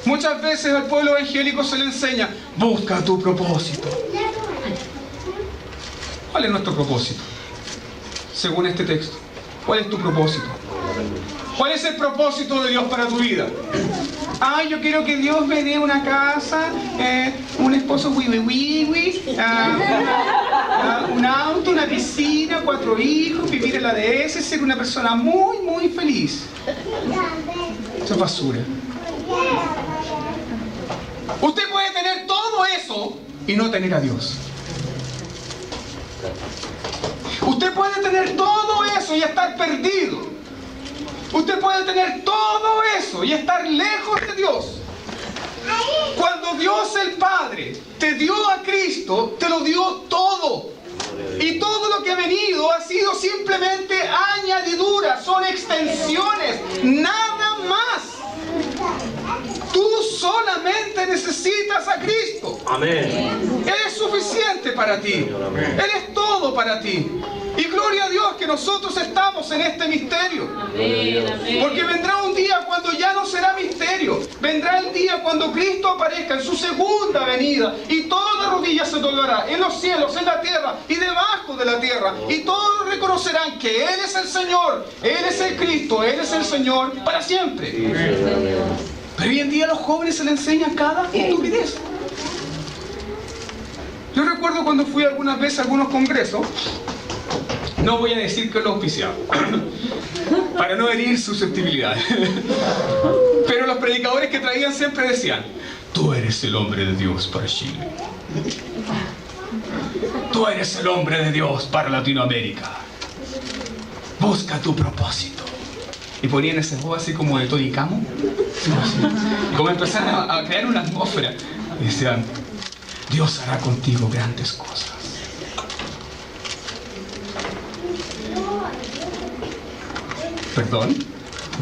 Muchas veces al pueblo evangélico se le enseña: busca tu propósito. ¿Cuál es nuestro propósito? Según este texto, ¿cuál es tu propósito? ¿Cuál es el propósito de Dios para tu vida? Yo quiero que Dios me dé una casa, un esposo wiwi, un auto, una piscina, 4 hijos, vivir en la DS, ser una persona muy, muy feliz. Eso es basura. Usted puede tener todo eso y no tener a Dios. Usted puede tener todo eso y estar perdido. Usted puede tener todo eso y estar lejos de Dios. Cuando Dios el Padre te dio a Cristo, te lo dio todo. Y todo lo que ha venido ha sido simplemente añadiduras, son extensiones, nada más. Tú solamente necesitas a Cristo. Amén. Él es suficiente para ti. Él es todo para ti. Y gloria a Dios que nosotros estamos en este misterio. Porque vendrá un día cuando ya no será misterio. Vendrá el día cuando Cristo aparezca en su segunda venida. Y toda rodilla se doblará en los cielos, en la tierra y debajo de la tierra. Y todos reconocerán que Él es el Señor. Él es el Cristo. Él es el Señor para siempre. Pero hoy en día a los jóvenes se les enseña cada estupidez. Yo recuerdo cuando fui algunas veces a algunos congresos, no voy a decir que lo auspiciaba, para no herir susceptibilidades, pero los predicadores que traían siempre decían: tú eres el hombre de Dios para Chile, tú eres el hombre de Dios para Latinoamérica, busca tu propósito. Y ponían ese voz así como de Todicamo, y como empezaron a crear una atmósfera, y decían: Dios hará contigo grandes cosas. Perdón,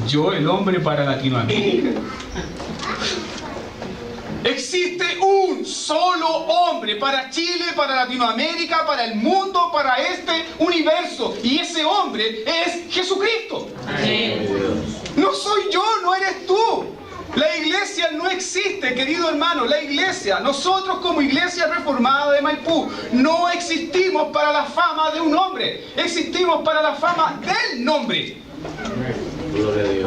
yo el hombre para Latinoamérica. Existe un solo hombre para Chile, para Latinoamérica, para el mundo, para este universo. Y ese hombre es Jesucristo. No soy yo, no eres tú. La iglesia no existe, querido hermano. La iglesia, nosotros como iglesia reformada de Maipú, no existimos para la fama de un hombre. Existimos para la fama del nombre.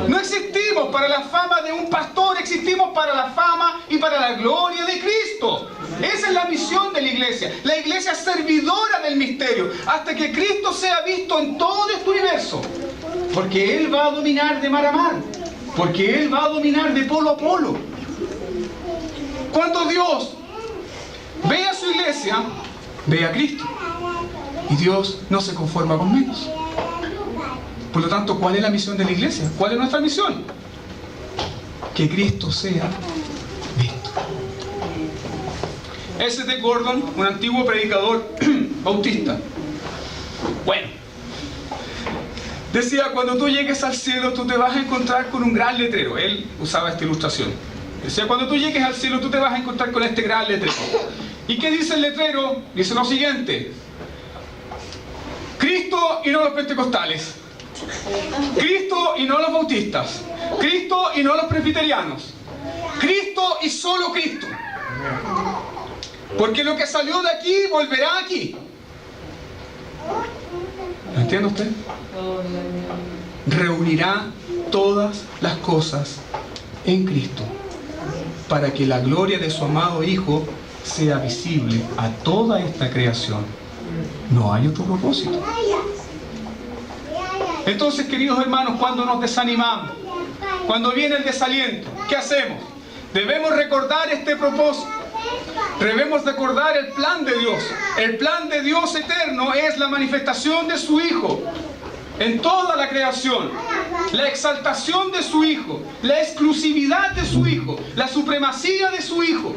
No existimos para la fama de un pastor, existimos para la fama y para la gloria de Cristo. Esa es la misión de la iglesia. La iglesia es servidora del misterio hasta que Cristo sea visto en todo este universo. Porque Él va a dominar de mar a mar. Porque Él va a dominar de polo a polo. Cuando Dios ve a su iglesia, ve a Cristo. Y Dios no se conforma con menos. Por lo tanto, ¿cuál es la misión de la iglesia? ¿Cuál es nuestra misión? Que Cristo sea visto. S.T. Gordon, un antiguo predicador bautista, bueno, decía: cuando tú llegues al cielo, tú te vas a encontrar con un gran letrero. Él usaba esta ilustración. Decía: cuando tú llegues al cielo, tú te vas a encontrar con este gran letrero. ¿Y qué dice el letrero? Dice lo siguiente: Cristo y no los pentecostales. Cristo y no los bautistas. Cristo y no los presbiterianos. Cristo y solo Cristo. Porque lo que salió de aquí volverá aquí. ¿Lo entiende usted? Reunirá todas las cosas en Cristo. para que la gloria de su amado Hijo sea visible a toda esta creación. No hay otro propósito. Entonces, queridos hermanos, cuando nos desanimamos, cuando viene el desaliento, ¿qué hacemos? Debemos recordar este propósito. Debemos recordar el plan de Dios. El plan de Dios eterno es la manifestación de su Hijo en toda la creación, la exaltación de su Hijo, la exclusividad de su Hijo, la supremacía de su Hijo.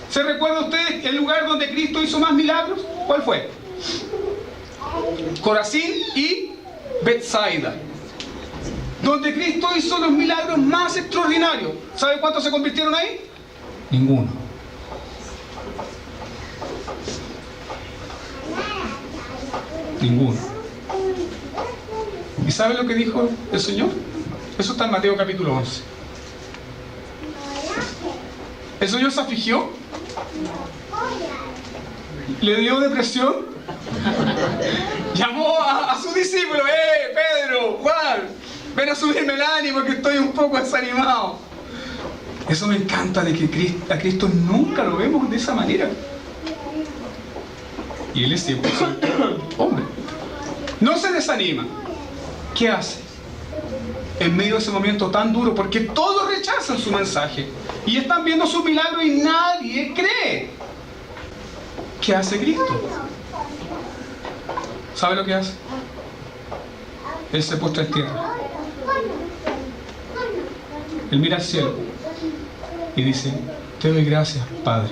¿Se recuerda usted el lugar donde Cristo hizo más milagros? ¿Cuál fue? Corazín y Betsaida, donde Cristo hizo los milagros más extraordinarios. ¿Sabe cuántos se convirtieron ahí? Ninguno. Ninguno. ¿Y sabe lo que dijo el Señor? Eso está en Mateo capítulo 11. El Señor se afligió, le dio depresión, llamó a su discípulo: Pedro, Juan, ven a subirme el ánimo que estoy un poco desanimado. Eso me encanta, de que a Cristo nunca lo vemos de esa manera. Y Él es 100% hombre. No se desanima. ¿Qué hace? En medio de ese momento tan duro, porque todos rechazan su mensaje y están viendo su milagro y nadie cree. ¿Qué hace Cristo? ¿Sabe lo que hace? Él se postra en tierra. Él mira al cielo y dice: te doy gracias, Padre,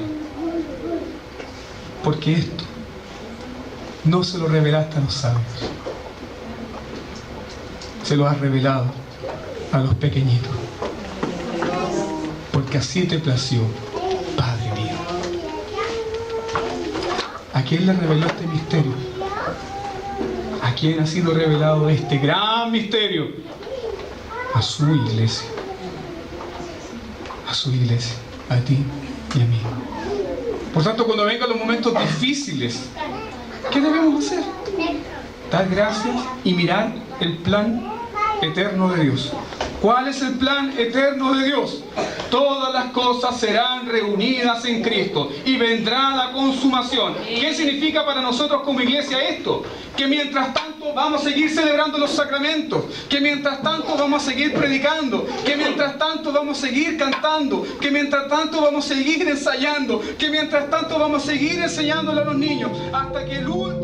porque esto no se lo revelaste a los sabios, se lo has revelado a los pequeñitos, porque así te plació, Padre mío. ¿A quién le reveló este misterio? ¿A quién ha sido revelado este gran misterio? A su iglesia. A su iglesia, a ti y a mí. Por tanto, cuando vengan los momentos difíciles, ¿qué debemos hacer? Dar gracias y mirar el plan eterno de Dios. ¿Cuál es el plan eterno de Dios? Todas las cosas serán reunidas en Cristo y vendrá la consumación. ¿Qué significa para nosotros como iglesia esto? Que mientras tanto vamos a seguir celebrando los sacramentos, que mientras tanto vamos a seguir predicando, que mientras tanto vamos a seguir cantando, que mientras tanto vamos a seguir ensayando, que mientras tanto vamos a seguir enseñándole a los niños, hasta que el último